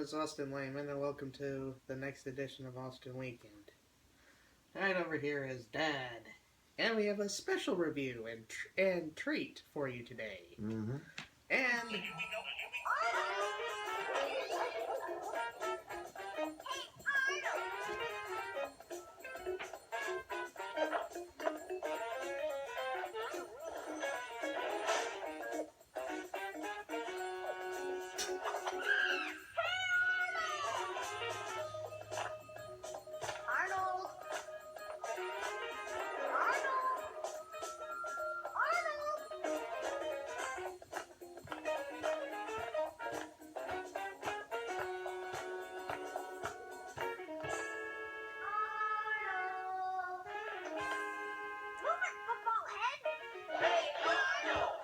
is Austin Lehman, and welcome to the next edition of Austin Weekend. Right over here is Dad, and we have a special review and treat for you today. Mm-hmm. And Arnold! Arnold! Arnold! Arnold! Move it, football head! Hey, Arnold!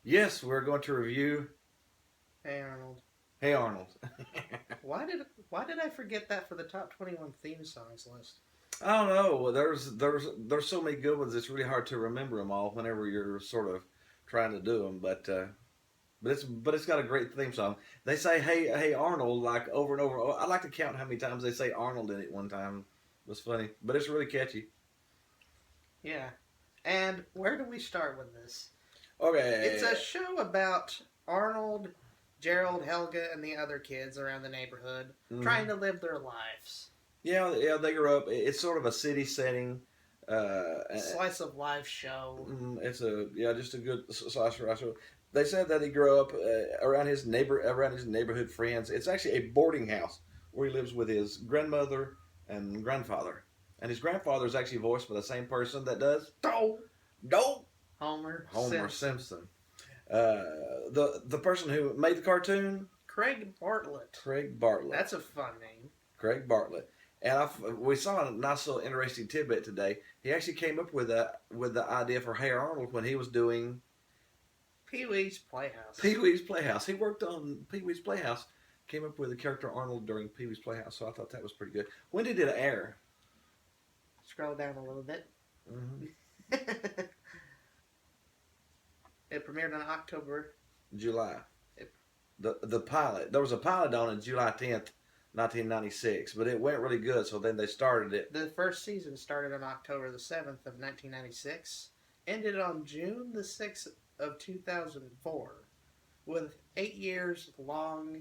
Yes, we're going to review hey Arnold, Hey Arnold. why did I forget that for the top 21 theme songs list? I don't know. Well, there's so many good ones. It's really hard to remember them all whenever you're sort of trying to do them. But it's got a great theme song. They say Hey Arnold like over and over. Oh, I like to count how many times they say Arnold in it one time. It was funny, but it's really catchy. Yeah. And where do we start with this? Okay. It's a show about Arnold, Gerald, Helga, and the other kids around the neighborhood trying to live their lives. Yeah. They grew up. It's sort of a city setting. Slice of life show. It's just a good slice of life. They said that he grew up around his neighborhood friends. It's actually a boarding house where he lives with his grandmother and grandfather. And his grandfather is actually voiced by the same person that does No Homer Simpson. The person who made the cartoon, Craig Bartlett. Craig Bartlett. That's a fun name. Craig Bartlett. And we saw a nice little interesting tidbit today. He actually came up with the idea for Hey Arnold when he was doing Pee-wee's Playhouse. Pee-wee's Playhouse. He worked on Pee-wee's Playhouse. Came up with the character Arnold during Pee-wee's Playhouse. So I thought that was pretty good. When did it air? Scroll down a little bit. Mm-hmm. It premiered in October. July. The pilot. There was a pilot on it July 10th, 1996. But it went really good. So then they started it. The first season started on October the 7th of 1996. Ended on June the 6th of 2004. With 8 years long,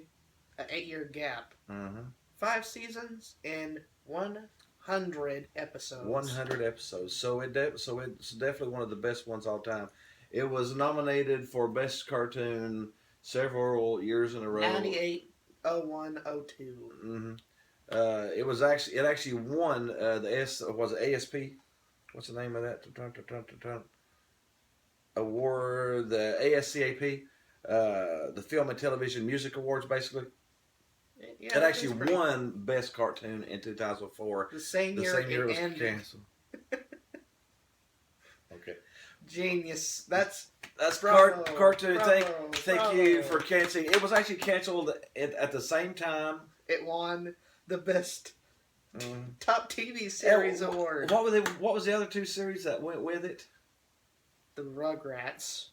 an 8-year gap. Mm-hmm. 5 seasons and 100 episodes. 100 episodes. So it's definitely one of the best ones all time. It was nominated for Best Cartoon several years in a row. 98, 01, 02. Mm-hmm. It actually won was it ASP? What's the name of that award? The ASCAP, the Film and Television Music Awards, basically. Yeah, it actually won Best Cartoon in 2004. The same year it was ended. canceled. Okay. Genius. That's cartoon. Bravo, Thank you for canceling. It was actually canceled at the same time. It won the best top TV series award. What was the other two series that went with it? The Rugrats,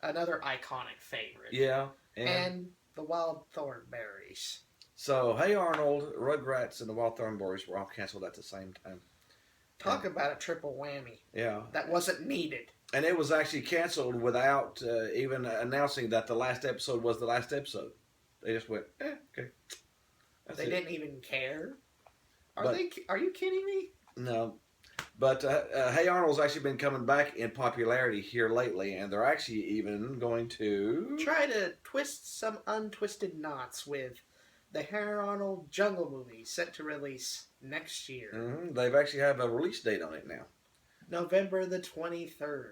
another iconic favorite. Yeah, and the Wild Thornberries. So Hey Arnold, Rugrats, and the Wild Thornberries were all canceled at the same time. Talk about a triple whammy. Yeah, that wasn't needed. And it was actually canceled without even announcing that the last episode was the last episode. They just went, okay. They didn't even care. Are you kidding me? No. But Hey Arnold's actually been coming back in popularity here lately, and they're actually even going to try to twist some untwisted knots with the Hey Arnold Jungle movie set to release next year. Mm-hmm. They've actually have a release date on it now. November the 23rd.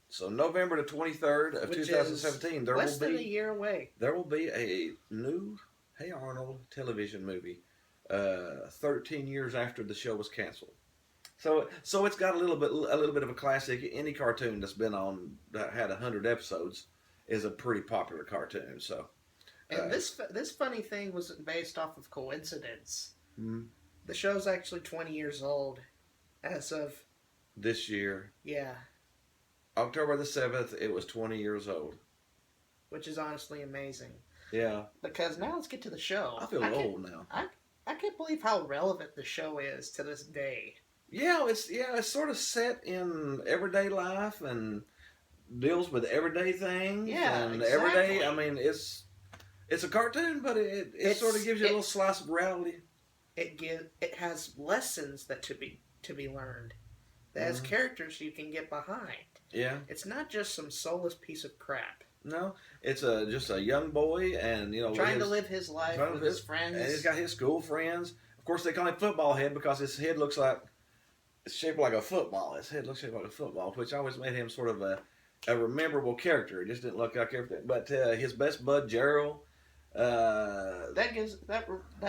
So November the 23rd of 2017, there less will be than a year away. There will be a new Hey Arnold television movie, 13 years after the show was canceled. So it's got a little bit of a classic. Any cartoon that's been on that had 100 episodes is a pretty popular cartoon. So, and this funny thing wasn't based off of coincidence. Mm-hmm. The show's actually 20 years old, as of this year. Yeah. October the 7th, it was 20 years old. which is honestly amazing. Yeah. Because now let's get to the show. I feel old now. I can't believe how relevant the show is to this day. It's sort of set in everyday life and deals with everyday things. Yeah, and exactly. everyday. I mean, it's a cartoon, but it sort of gives you a little slice of reality. It has lessons that to be learned. That has characters you can get behind. Yeah. It's not just some soulless piece of crap. No, it's just a young boy, and Trying to live his life with his friends. And he's got his school friends. Of course, they call him Football Head because his head looks like it's shaped like a football. His head looks shaped like a football, which always made him sort of a rememberable character. It just didn't look like everything. But his best bud Gerald. That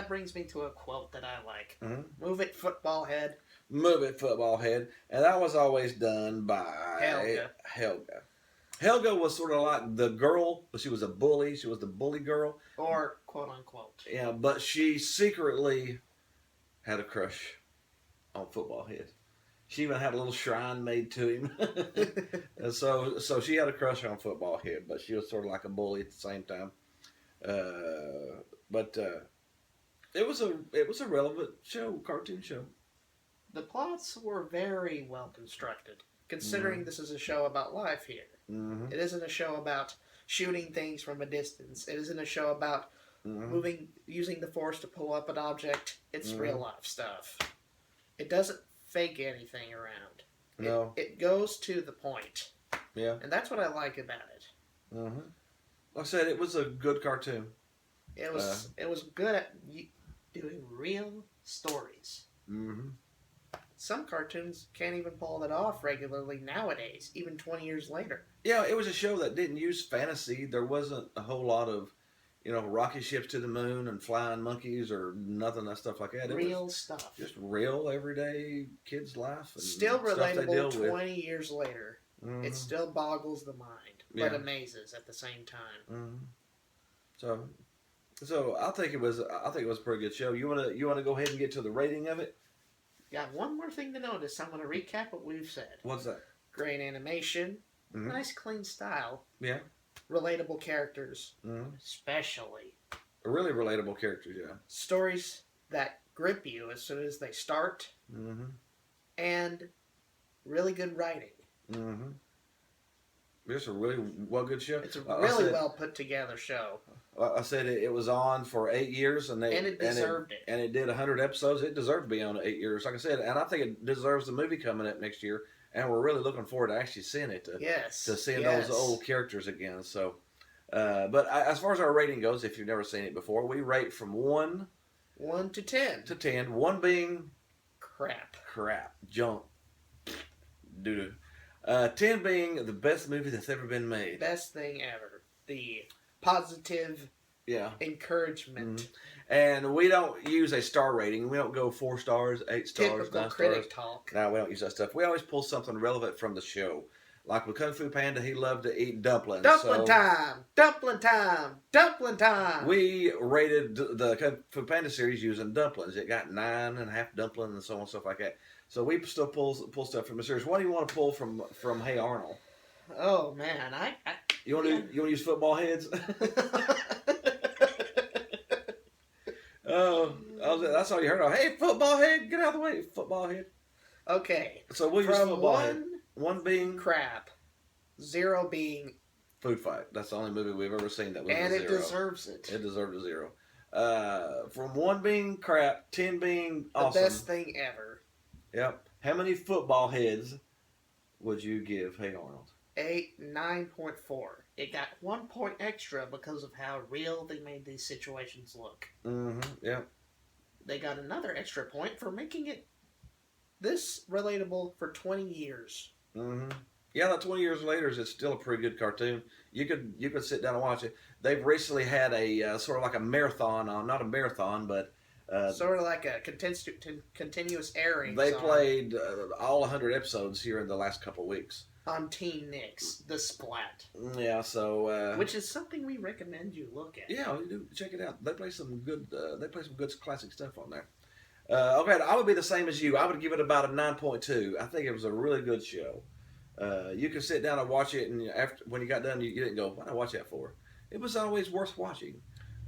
brings me to a quote that I like. Mm-hmm. Move it, football head. Move it, football head. And that was always done by Helga. Helga was sort of like the girl, but she was a bully. She was the bully girl. Or quote unquote. Yeah, but she secretly had a crush on Football Head. She even had a little shrine made to him. And so she had a crush on Football Head, but she was sort of like a bully at the same time. But it was a relevant show, cartoon show. The plots were very well constructed, considering this is a show about life here. Mm-hmm. It isn't a show about shooting things from a distance. It isn't a show about using the force to pull up an object. It's real life stuff. It doesn't fake anything around. No. It goes to the point. Yeah. And that's what I like about it. Mm-hmm. Like I said, it was a good cartoon. It was good at doing real stories. Mm-hmm. Some cartoons can't even pull that off regularly nowadays, even 20 years later. Yeah, it was a show that didn't use fantasy. There wasn't a whole lot of, rocket ships to the moon and flying monkeys or nothing that stuff like that. It Real was stuff. just real everyday kids' life. And Still stuff they deal relatable with. 20 years later. Mm-hmm. It still boggles the mind, but amazes at the same time. Mm-hmm. So I think it was a pretty good show. You wanna go ahead and get to the rating of it? Got one more thing to notice. I'm going to recap what we've said. What's that? Great animation, nice clean style, Yeah. relatable characters, Mm-hmm. especially Really relatable characters, yeah. stories that grip you as soon as they start, and really good writing. Mm-hmm. It's a really good show. It's a really well put together show. I said it was on for 8 years, and it deserved it. And it did 100 episodes. It deserved to be on 8 years, like I said. And I think it deserves the movie coming up next year. And we're really looking forward to actually seeing it. To seeing those old characters again. So, but as far as our rating goes, if you've never seen it before, we rate from 1 to 10. to 10. 1 being Crap, junk, doo-doo. 10 being the best movie that's ever been made. Best thing ever. The positive encouragement. And we don't use a star rating. We don't go 4 stars, 8 stars, Typical 9 critic stars. talk. No, we don't use that stuff. We always pull something relevant from the show. Like with Kung Fu Panda, he loved to eat dumplings. Dumpling time! Dumpling time! Dumpling time! We rated the Kung Fu Panda series using dumplings. It got 9.5 dumplings and so on and stuff like that. So we still pull stuff from the series. What do you want to pull from Hey Arnold? Oh man, You want to use football heads? Oh, that's all you heard of. Hey, football head, get out of the way, football head. Okay. So we'll use football head. 1 being crap, 0 being Food Fight. That's the only movie we've ever seen that was and a 0. it deserves it. It deserved a 0. From 1 being crap, 10 being the awesome. best thing ever. Yep. How many football heads would you give Hey Arnold? 9.4. It got 1 point extra because of how real they made these situations look. Yep. They got another extra point for making it this relatable for 20 years. Yeah, that 20 years later, it's still a pretty good cartoon. You could sit down and watch it. They've recently had a sort of like a marathon on, not a marathon, but sort of like a continuous airing. They played all 100 episodes here in the last couple of weeks on Teen Nix, the Splat. Yeah, so which is something we recommend you look at. Yeah, you do check it out. They play some good. Classic stuff on there. Okay, I would be the same as you. I would give it about a 9.2. I think it was a really good show. You can sit down and watch it, and after when you got done, you didn't go, "What did I watch that for?" It was always worth watching.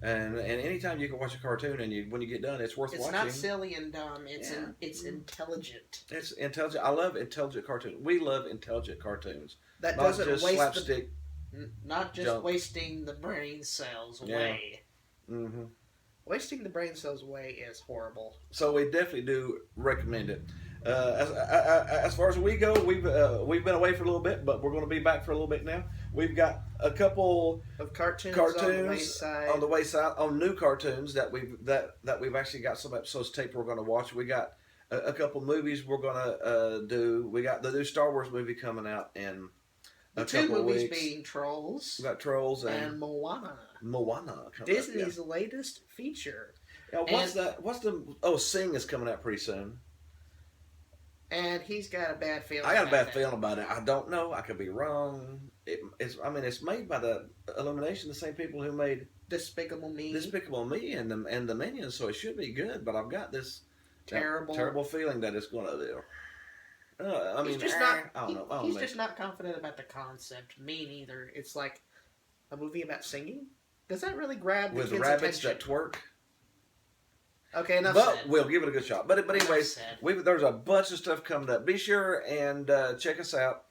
And anytime you can watch a cartoon, and when you get done, it's worth It's watching. not silly and dumb. It's Yeah. it's intelligent. It's intelligent. I love intelligent cartoons. We love intelligent cartoons. That Not doesn't just waste slapstick. not just junk. wasting the brain cells Yeah. away. Mm-hmm. Wasting the brain cells away is horrible. So we definitely do recommend it. As far as we go, we've been away for a little bit, but we're going to be back for a little bit now. We've got a couple Of cartoons on the wayside. on the wayside on new cartoons that we've actually got some episodes taped. We're going to watch. We got a couple movies we're going to do. We got the new Star Wars movie coming out in the a two couple of movies weeks. being Trolls We got Trolls and and Moana. Moana. Coming up, Disney's latest feature. yeah. What's that? What's the? Oh, Sing is coming out pretty soon. And he's got a bad feeling. I got a about bad that. feeling about it. I don't know. I could be wrong. It's made by the Illumination, the same people who made Despicable Me. Despicable Me and the Minions, so it should be good. But I've got this terrible feeling that it's going to do. I mean, he's just not. I don't know. He's just not confident about the concept. Me neither. It's like a movie about singing. Does that really grab the with kids' rabbits attention? that twerk. Okay, enough But said. we'll give it a good shot. But Enough anyways, said. there's a bunch of stuff coming up. Be sure and check us out.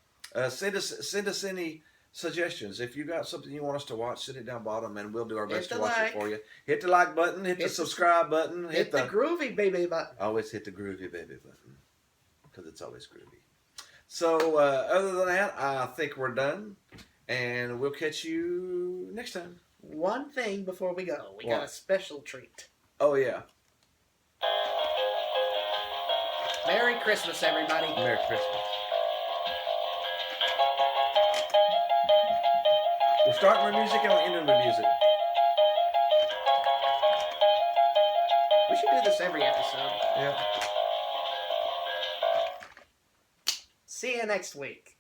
Send us any suggestions. If you got something you want us to watch, send it down bottom, and we'll do our best Hit to the watch like. it for you. Hit the like button. Hit the Hit the- subscribe button. Hit the groovy baby button. Always hit the groovy baby button because it's always groovy. So other than that, I think we're done, and we'll catch you next time. One thing before we go, we got What? a special treat. Oh yeah, Merry Christmas, everybody. Merry Christmas. We're starting our music and we're ending the music. We should do this every episode. Yeah. See you next week.